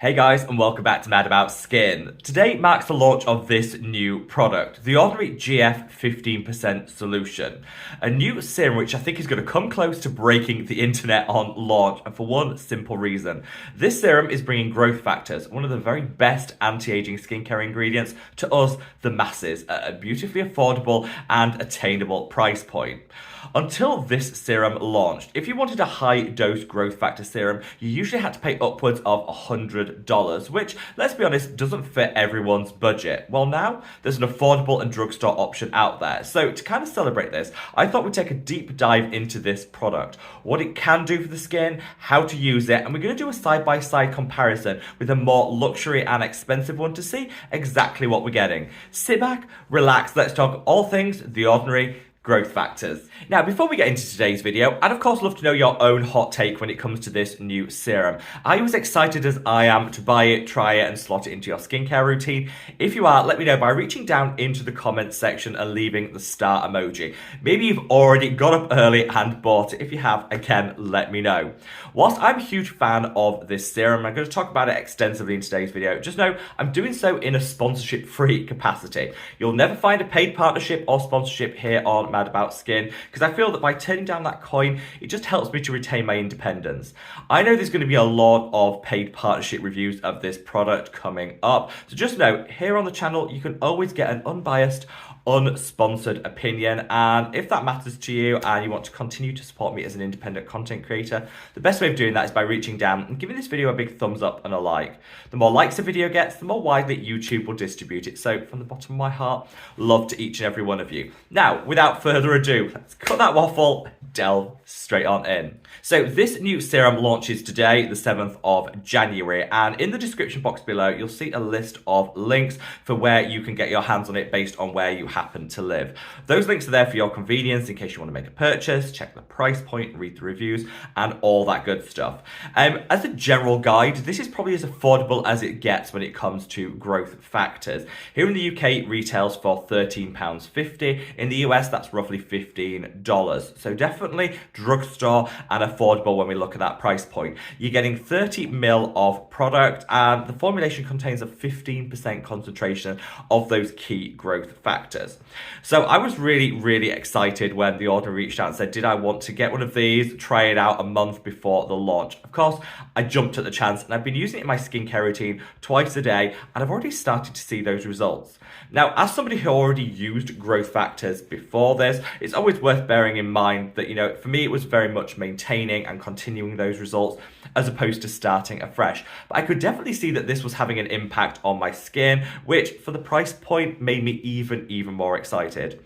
Hey guys, and welcome back to Mad About Skin. Today marks the launch of this new product, the Ordinary GF 15% Solution. A new serum which I think is going to come close to breaking the internet on launch, and for one simple reason. This serum is bringing growth factors, one of the very best anti-aging skincare ingredients, to us, the masses, at a beautifully affordable and attainable price point. Until this serum launched, if you wanted a high-dose growth factor serum, you usually had to pay upwards of $100, which, let's be honest, doesn't fit everyone's budget. Well, now there's an affordable and drugstore option out there. So to kind of celebrate this, I thought we'd take a deep dive into this product, what it can do for the skin, how to use it, and we're going to do a side-by-side comparison with a more luxury and expensive one to see exactly what we're getting. Sit back, relax, let's talk all things The Ordinary growth factors. Now, before we get into today's video, I'd of course love to know your own hot take when it comes to this new serum. Are you as excited as I am to buy it, try it, and slot it into your skincare routine? If you are, let me know by reaching down into the comments section and leaving the star emoji. Maybe you've already got up early and bought it. If you have, again, let me know. Whilst I'm a huge fan of this serum, I'm going to talk about it extensively in today's video. Just know I'm doing so in a sponsorship-free capacity. You'll never find a paid partnership or sponsorship here on Mad About Skin, because I feel that by turning down that coin, it just helps me to retain my independence. I know there's going to be a lot of paid partnership reviews of this product coming up, so just know here on the channel you can always get an unbiased, unsponsored opinion, and if that matters to you and you want to continue to support me as an independent content creator, the best way of doing that is by reaching down and giving this video a big thumbs up and a like. The more likes a video gets, the more widely YouTube will distribute it. So from the bottom of my heart, love to each and every one of you. Now, without further ado, let's cut that waffle, delve straight on in. So this new serum launches today, the 7th of January, and in the description box below, you'll see a list of links for where you can get your hands on it based on where you happen to live. Those links are there for your convenience in case you want to make a purchase, check the price point, read the reviews, and all that good stuff. As a general guide, this is probably as affordable as it gets when it comes to growth factors. Here in the UK, it retails for £13.50. In the US, that's roughly $15. So definitely drugstore and affordable when we look at that price point. You're getting 30 ml of product, and the formulation contains a 15% concentration of those key growth factors. So I was really excited when The Ordinary reached out and said, did I want to get one of these, try it out a month before the launch? Of course, I jumped at the chance, and I've been using it in my skincare routine twice a day, and I've already started to see those results. Now, as somebody who already used growth factors before this, it's always worth bearing in mind that, for me, it was very much maintaining and continuing those results as opposed to starting afresh. But I could definitely see that this was having an impact on my skin, which for the price point made me even more excited.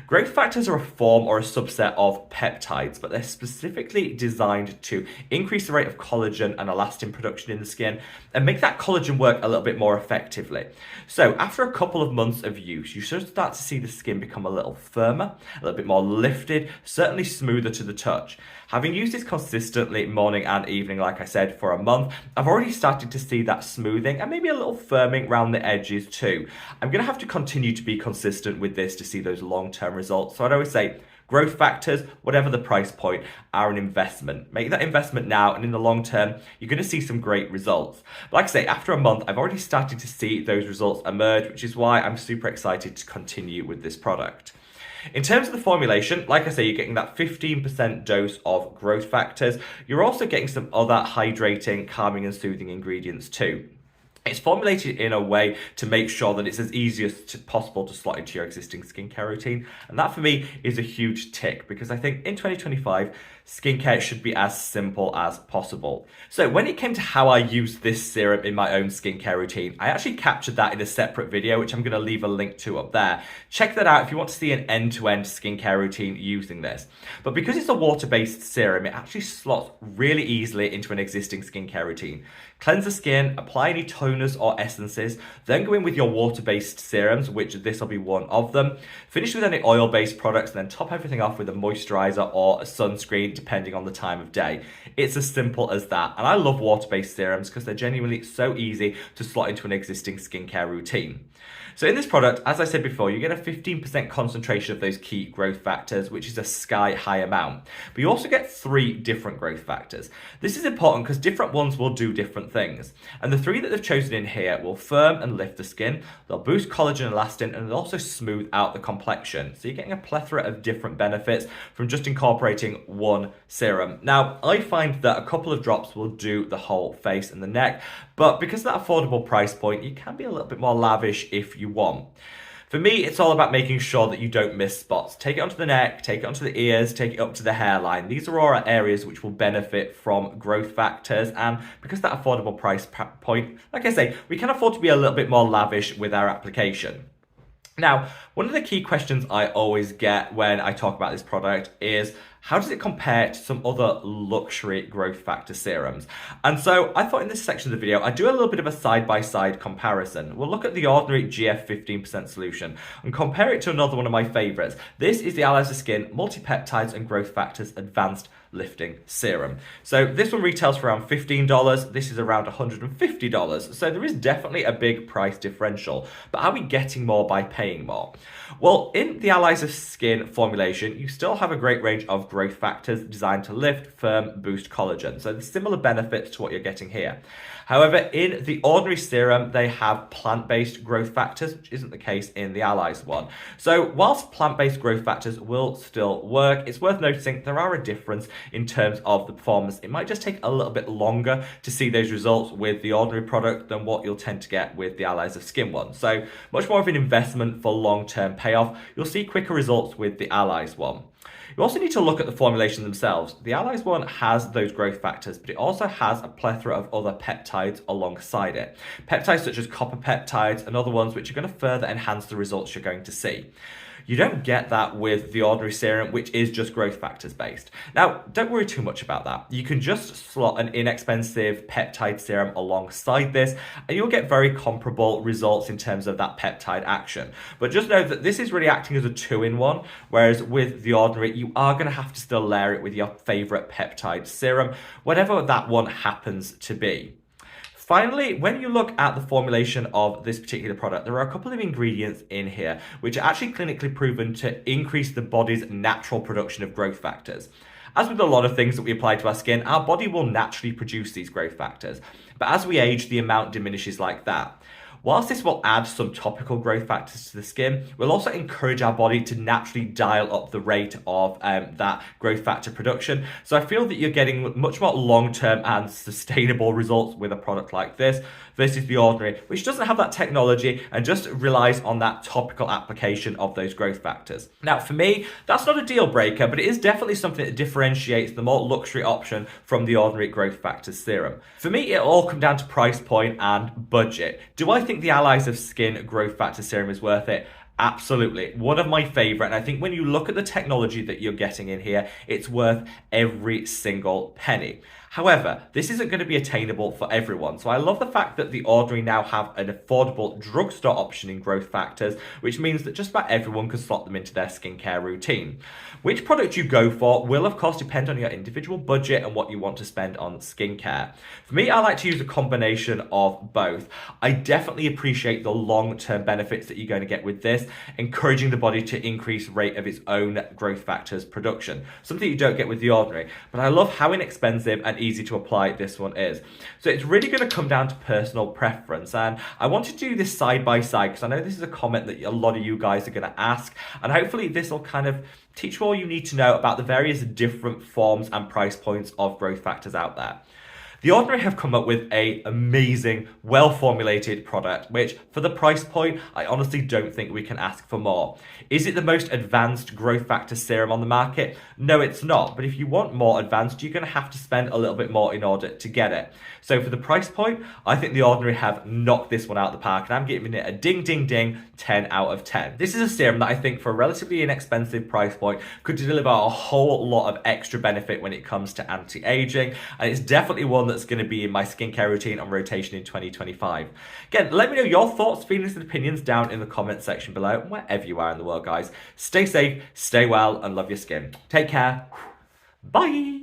Growth factors are a form or a subset of peptides, but they're specifically designed to increase the rate of collagen and elastin production in the skin and make that collagen work a little bit more effectively. So after a couple of months of use, you should start to see the skin become a little firmer, a little bit more lifted, certainly smoother to the touch. Having used this consistently morning and evening, like I said, for a month, I've already started to see that smoothing and maybe a little firming around the edges too. I'm going to have to continue to be consistent with this to see those long-term results. So I'd always say growth factors, whatever the price point, are an investment. Make that investment now, and in the long term, you're going to see some great results. But like I say, after a month, I've already started to see those results emerge, which is why I'm super excited to continue with this product. In terms of the formulation, like I say, you're getting that 15% dose of growth factors. You're also getting some other hydrating, calming and soothing ingredients too. It's formulated in a way to make sure that it's as easy as possible to slot into your existing skincare routine. And that for me is a huge tick, because I think in 2025, skincare should be as simple as possible. So when it came to how I use this serum in my own skincare routine, I actually captured that in a separate video, which I'm going to leave a link to up there. Check that out if you want to see an end-to-end skincare routine using this. But because it's a water-based serum, it actually slots really easily into an existing skincare routine. Cleanse the skin, apply any toners or essences, then go in with your water-based serums, which this will be one of them. Finish with any oil-based products, and then top everything off with a moisturizer or a sunscreen, depending on the time of day. It's as simple as that. And I love water-based serums because they're genuinely so easy to slot into an existing skincare routine. So in this product, as I said before, you get a 15% concentration of those key growth factors, which is a sky-high amount. But you also get 3 different growth factors. This is important because different ones will do different things. And the 3 that they've chosen in here will firm and lift the skin, they'll boost collagen and elastin, and they'll also smooth out the complexion. So you're getting a plethora of different benefits from just incorporating one serum. Now, I find that a couple of drops will do the whole face and the neck, but because of that affordable price point, you can be a little bit more lavish if you want. For me, it's all about making sure that you don't miss spots. Take it onto the neck, take it onto the ears, take it up to the hairline. These are all areas which will benefit from growth factors, and because of that affordable price point, like I say, we can afford to be a little bit more lavish with our application. Now, one of the key questions I always get when I talk about this product is, how does it compare to some other luxury growth factor serums? And so I thought in this section of the video, I'd do a little bit of a side-by-side comparison. We'll look at the ordinary GF 15% solution and compare it to another one of my favorites. This is the Allies of Skin Multi-Peptides and Growth Factors Advanced Lifting Serum. So this one retails for around $15. This is around $150. So there is definitely a big price differential. But are we getting more by paying more? Well, in the Allies of Skin formulation, you still have a great range of growth factors designed to lift, firm, boost collagen. So there's similar benefits to what you're getting here. However, in the ordinary serum, they have plant-based growth factors, which isn't the case in the Allies one. So whilst plant-based growth factors will still work, it's worth noticing there are a difference in terms of the performance. It might just take a little bit longer to see those results with the ordinary product than what you'll tend to get with the Allies of Skin one. So much more of an investment for long-term payoff. You'll see quicker results with the Allies one. You also need to look at the formulation themselves. The Allies one has those growth factors, but it also has a plethora of other peptides alongside it. Peptides such as copper peptides and other ones which are going to further enhance the results you're going to see. You don't get that with the ordinary serum, which is just growth factors based. Now, don't worry too much about that. You can just slot an inexpensive peptide serum alongside this, and you'll get very comparable results in terms of that peptide action. But just know that this is really acting as a 2-in-1, whereas with the ordinary, you are going to have to still layer it with your favorite peptide serum, whatever that one happens to be. Finally, when you look at the formulation of this particular product, there are a couple of ingredients in here which are actually clinically proven to increase the body's natural production of growth factors. As with a lot of things that we apply to our skin, our body will naturally produce these growth factors. But as we age, the amount diminishes like that. Whilst this will add some topical growth factors to the skin, we'll also encourage our body to naturally dial up the rate of that growth factor production. So I feel that you're getting much more long-term and sustainable results with a product like this versus the ordinary, which doesn't have that technology and just relies on that topical application of those growth factors. Now, for me, that's not a deal breaker, but it is definitely something that differentiates the more luxury option from the ordinary growth factors serum. For me, it'll all come down to price point and budget. Do I think the Allies of Skin growth factor serum is worth it? Absolutely. One of my favorite, and I think when you look at the technology that you're getting in here, it's worth every single penny. However, this isn't going to be attainable for everyone. So I love the fact that the ordinary now have an affordable drugstore option in growth factors, which means that just about everyone can slot them into their skincare routine. Which product you go for will of course depend on your individual budget and what you want to spend on skincare. For me, I like to use a combination of both. I definitely appreciate the long-term benefits that you're going to get with this, encouraging the body to increase rate of its own growth factors production, something you don't get with the ordinary. But I love how inexpensive and easy to apply this one is. So it's really going to come down to personal preference, and I want to do this side by side because I know this is a comment that a lot of you guys are going to ask, and hopefully this will kind of teach you all you need to know about the various different forms and price points of growth factors out there. The Ordinary have come up with an amazing, well-formulated product, which, for the price point, I honestly don't think we can ask for more. Is it the most advanced growth factor serum on the market? No, it's not. But if you want more advanced, you're going to have to spend a little bit more in order to get it. So for the price point, I think The Ordinary have knocked this one out of the park, and I'm giving it a ding, ding, ding, 10 out of 10. This is a serum that I think, for a relatively inexpensive price point, could deliver a whole lot of extra benefit when it comes to anti-aging, and it's definitely one that's going to be in my skincare routine on rotation in 2025. Again, let me know your thoughts, feelings, and opinions down in the comment section below, wherever you are in the world, guys. Stay safe, stay well, and love your skin. Take care. Bye!